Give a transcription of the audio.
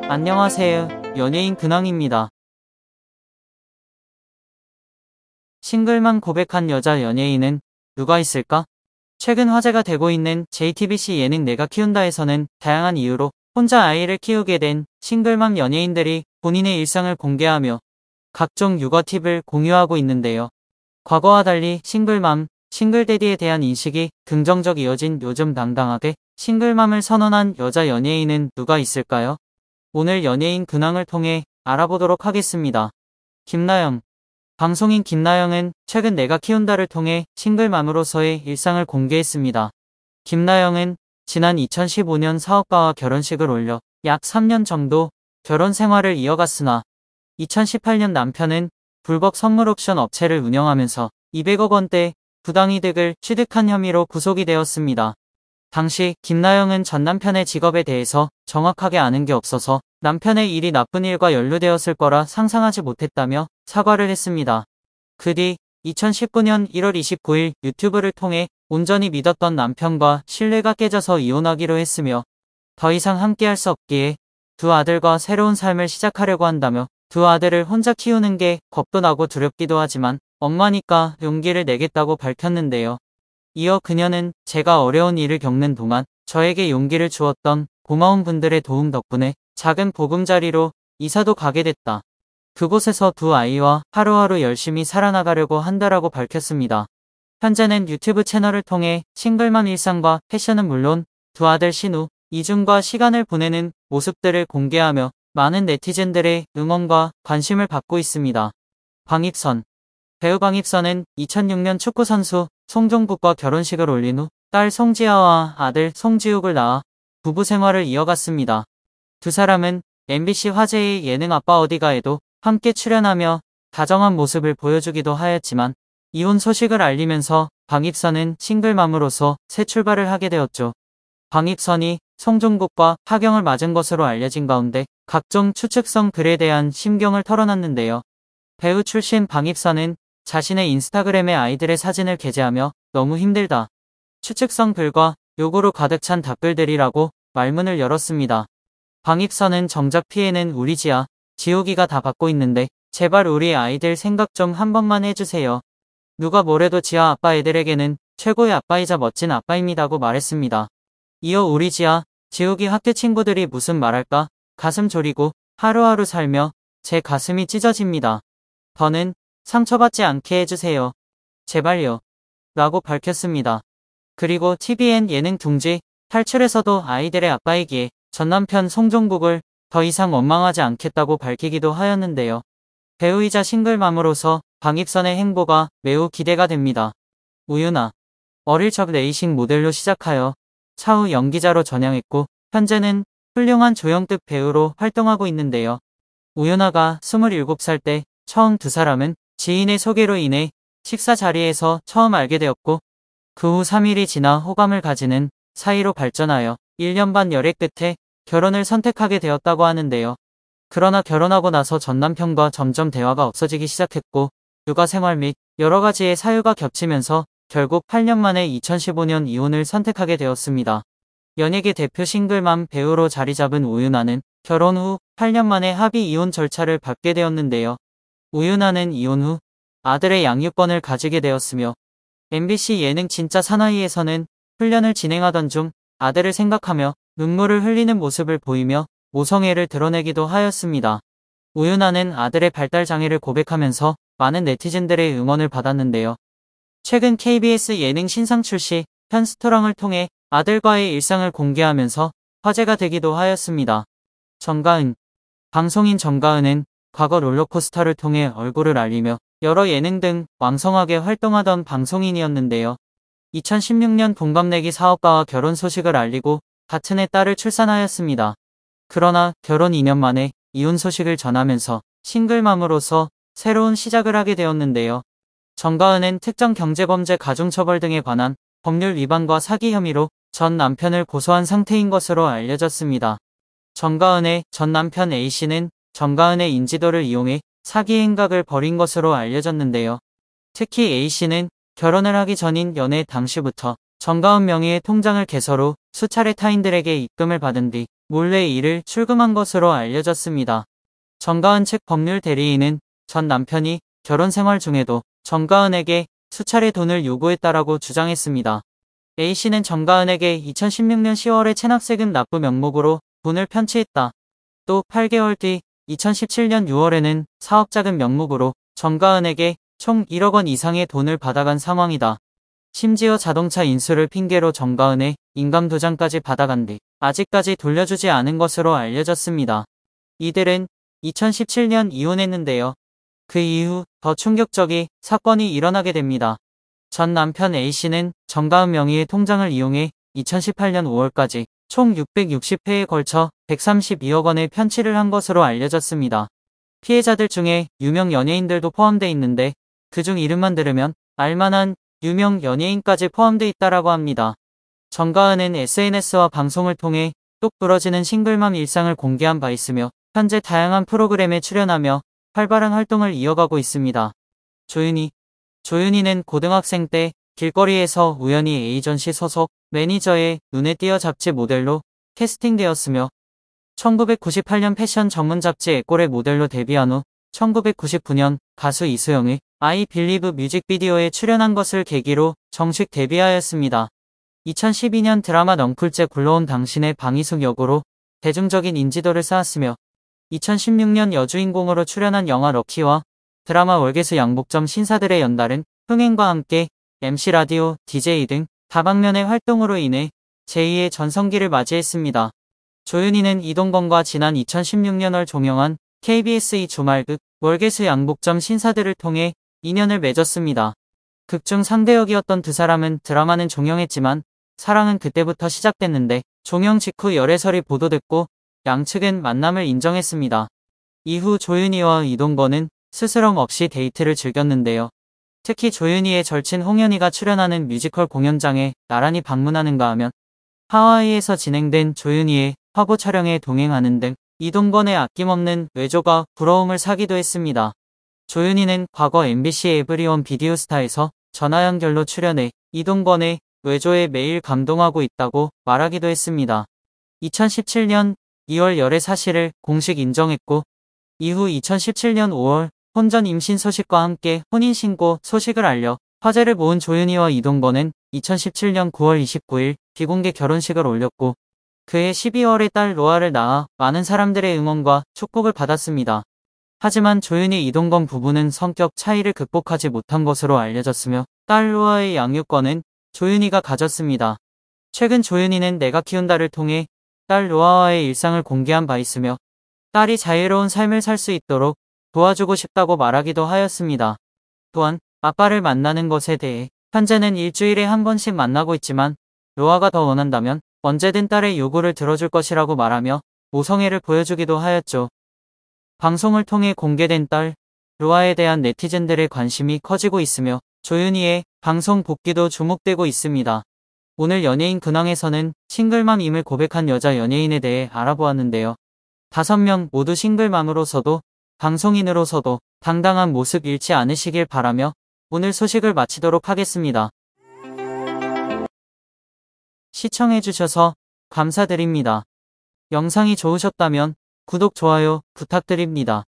안녕하세요. 연예인 근황입니다. 싱글맘 고백한 여자 연예인은 누가 있을까? 최근 화제가 되고 있는 JTBC 예능 내가 키운다에서는 다양한 이유로 혼자 아이를 키우게 된 싱글맘 연예인들이 본인의 일상을 공개하며 각종 육아 팁을 공유하고 있는데요. 과거와 달리 싱글맘, 싱글데디에 대한 인식이 긍정적이어진 요즘 당당하게 싱글맘을 선언한 여자 연예인은 누가 있을까요? 오늘 연예인 근황을 통해 알아보도록 하겠습니다. 김나영. 방송인 김나영은 최근 내가 키운다를 통해 싱글맘으로서의 일상을 공개했습니다. 김나영은 지난 2015년 사업가와 결혼식을 올려 약 3년 정도 결혼 생활을 이어갔으나 2018년 남편은 불법 선물 옵션 업체를 운영하면서 200억 원대 부당이득을 취득한 혐의로 구속이 되었습니다. 당시 김나영은 전 남편의 직업에 대해서 정확하게 아는 게 없어서 남편의 일이 나쁜 일과 연루되었을 거라 상상하지 못했다며 사과를 했습니다. 그 뒤 2019년 1월 29일 유튜브를 통해 온전히 믿었던 남편과 신뢰가 깨져서 이혼하기로 했으며 더 이상 함께할 수 없기에 두 아들과 새로운 삶을 시작하려고 한다며 두 아들을 혼자 키우는 게 겁도 나고 두렵기도 하지만 엄마니까 용기를 내겠다고 밝혔는데요. 이어 그녀는 제가 어려운 일을 겪는 동안 저에게 용기를 주었던 고마운 분들의 도움 덕분에 작은 보금자리로 이사도 가게 됐다. 그곳에서 두 아이와 하루하루 열심히 살아나가려고 한다라고 밝혔습니다. 현재는 유튜브 채널을 통해 싱글맘 일상과 패션은 물론 두 아들 신우, 이준과 시간을 보내는 모습들을 공개하며 많은 네티즌들의 응원과 관심을 받고 있습니다. 방입선. 배우 방입선은 2006년 축구선수 송종국과 결혼식을 올린 후 딸 송지아와 아들 송지욱을 낳아 부부 생활을 이어갔습니다. 두 사람은 MBC 화제의 예능 아빠 어디가에도 함께 출연하며 다정한 모습을 보여주기도 하였지만 이혼 소식을 알리면서 방입선은 싱글맘으로서 새 출발을 하게 되었죠. 방입선이 송종국과 파경을 맞은 것으로 알려진 가운데 각종 추측성 글에 대한 심경을 털어놨는데요. 배우 출신 방입선은 자신의 인스타그램에 아이들의 사진을 게재하며 너무 힘들다. 추측성 글과 요구로 가득 찬 답글들이라고 말문을 열었습니다. 방입선은 정작 피해는 우리 지아, 지옥이가 다 받고 있는데 제발 우리 아이들 생각 좀 한 번만 해주세요. 누가 뭐래도 지아 아빠 애들에게는 최고의 아빠이자 멋진 아빠입니다고 말했습니다. 이어 우리 지아, 지옥이 학교 친구들이 무슨 말할까 가슴 졸이고 하루하루 살며 제 가슴이 찢어집니다. 더는 상처받지 않게 해주세요. 제발요. 라고 밝혔습니다. 그리고 TVN 예능 둥지 탈출에서도 아이들의 아빠이기에 전 남편 송종국을 더 이상 원망하지 않겠다고 밝히기도 하였는데요. 배우이자 싱글맘으로서 방입선의 행보가 매우 기대가 됩니다. 우유나. 어릴 적 레이싱 모델로 시작하여 차후 연기자로 전향했고 현재는 훌륭한 조형특 배우로 활동하고 있는데요. 우유나가 27살 때 처음 두 사람은 지인의 소개로 인해 식사 자리에서 처음 알게 되었고 그 후 3일이 지나 호감을 가지는 사이로 발전하여 1년 반 열애 끝에 결혼을 선택하게 되었다고 하는데요. 그러나 결혼하고 나서 전 남편과 점점 대화가 없어지기 시작했고 육아 생활 및 여러 가지의 사유가 겹치면서 결국 8년 만에 2015년 이혼을 선택하게 되었습니다. 연예계 대표 싱글맘 배우로 자리 잡은 우유나는 결혼 후 8년 만에 합의 이혼 절차를 밟게 되었는데요. 우유나는 이혼 후 아들의 양육권을 가지게 되었으며 MBC 예능 진짜 사나이에서는 훈련을 진행하던 중 아들을 생각하며 눈물을 흘리는 모습을 보이며 모성애를 드러내기도 하였습니다. 우유나는 아들의 발달 장애를 고백하면서 많은 네티즌들의 응원을 받았는데요. 최근 KBS 예능 신상 출시 편스토랑을 통해 아들과의 일상을 공개하면서 화제가 되기도 하였습니다. 정가은. 방송인 정가은은 과거 롤러코스터를 통해 얼굴을 알리며 여러 예능 등 왕성하게 활동하던 방송인이었는데요. 2016년 동갑내기 사업가와 결혼 소식을 알리고 같은 해 딸을 출산하였습니다. 그러나 결혼 2년 만에 이혼 소식을 전하면서 싱글맘으로서 새로운 시작을 하게 되었는데요. 정가은은 특정 경제범죄 가중처벌 등에 관한 법률 위반과 사기 혐의로 전 남편을 고소한 상태인 것으로 알려졌습니다. 정가은의 전 남편 A씨는 정가은의 인지도를 이용해 사기 행각을 벌인 것으로 알려졌는데요. 특히 A씨는 결혼을 하기 전인 연애 당시부터 정가은 명의의 통장을 개설 후 수차례 타인들에게 입금을 받은 뒤 몰래 이를 출금한 것으로 알려졌습니다. 정가은 측 법률 대리인은 전 남편이 결혼 생활 중에도 정가은에게 수차례 돈을 요구했다라고 주장했습니다. A씨는 정가은에게 2016년 10월에 체납세금 납부 명목으로 돈을 편취했다. 또 8개월 뒤 2017년 6월에는 사업자금 명목으로 정가은에게 총 1억 원 이상의 돈을 받아간 상황이다. 심지어 자동차 인수를 핑계로 정가은의 인감도장까지 받아간 뒤 아직까지 돌려주지 않은 것으로 알려졌습니다. 이들은 2017년 이혼했는데요. 그 이후 더 충격적인 사건이 일어나게 됩니다. 전 남편 A씨는 정가은 명의의 통장을 이용해 2018년 5월까지 총 660회에 걸쳐 132억 원의 편취를 한 것으로 알려졌습니다. 피해자들 중에 유명 연예인들도 포함돼 있는데 그중 이름만 들으면 알만한 유명 연예인까지 포함돼 있다라고 합니다. 정가은은 SNS와 방송을 통해 똑 부러지는 싱글맘 일상을 공개한 바 있으며 현재 다양한 프로그램에 출연하며 활발한 활동을 이어가고 있습니다. 조윤희는 고등학생 때 길거리에서 우연히 에이전시 소속 매니저의 눈에 띄어 잡지 모델로 캐스팅되었으며 1998년 패션 전문 잡지 에꼴의 모델로 데뷔한 후 1999년 가수 이수영의 I Believe 뮤직비디오에 출연한 것을 계기로 정식 데뷔하였습니다. 2012년 드라마 넝쿨째 굴러온 당신의 방이숙 역으로 대중적인 인지도를 쌓았으며 2016년 여주인공으로 출연한 영화 럭키와 드라마 월계수 양복점 신사들의 연달은 흥행과 함께 MC 라디오, DJ 등 다방면의 활동으로 인해 제2의 전성기를 맞이했습니다. 조윤희는 이동건과 지난 2016년을 종영한 KBS 2 주말극 월계수 양복점 신사들을 통해 인연을 맺었습니다. 극중 상대역이었던 두 사람은 드라마는 종영했지만 사랑은 그때부터 시작됐는데 종영 직후 열애설이 보도됐고 양측은 만남을 인정했습니다. 이후 조윤희와 이동건은 스스럼 없이 데이트를 즐겼는데요. 특히 조윤희의 절친 홍현희가 출연하는 뮤지컬 공연장에 나란히 방문하는가 하면 하와이에서 진행된 조윤희의 화보 촬영에 동행하는 등 이동건의 아낌없는 외조가 부러움을 사기도 했습니다. 조윤희는 과거 MBC 에브리원 비디오스타에서 전화연결로 출연해 이동건의 외조에 매일 감동하고 있다고 말하기도 했습니다. 2017년 2월 열애 사실을 공식 인정했고 이후 2017년 5월 혼전 임신 소식과 함께 혼인신고 소식을 알려 화제를 모은 조윤희와 이동건은 2017년 9월 29일 비공개 결혼식을 올렸고 그해 12월에 딸 로아를 낳아 많은 사람들의 응원과 축복을 받았습니다. 하지만 조윤희 이동건 부부는 성격 차이를 극복하지 못한 것으로 알려졌으며 딸 로아의 양육권은 조윤희가 가졌습니다. 최근 조윤희는 내가 키운다를 통해 딸 로아와의 일상을 공개한 바 있으며 딸이 자유로운 삶을 살 수 있도록 도와주고 싶다고 말하기도 하였습니다. 또한 아빠를 만나는 것에 대해 현재는 일주일에 한 번씩 만나고 있지만 로아가 더 원한다면 언제든 딸의 요구를 들어줄 것이라고 말하며 모성애를 보여주기도 하였죠. 방송을 통해 공개된 딸 로아에 대한 네티즌들의 관심이 커지고 있으며 조윤희의 방송 복귀도 주목되고 있습니다. 오늘 연예인 근황에서는 싱글맘임을 고백한 여자 연예인에 대해 알아보았는데요. 5명 모두 싱글맘으로서도 방송인으로서도 당당한 모습 잃지 않으시길 바라며 오늘 소식을 마치도록 하겠습니다. 시청해주셔서 감사드립니다. 영상이 좋으셨다면 구독, 좋아요 부탁드립니다.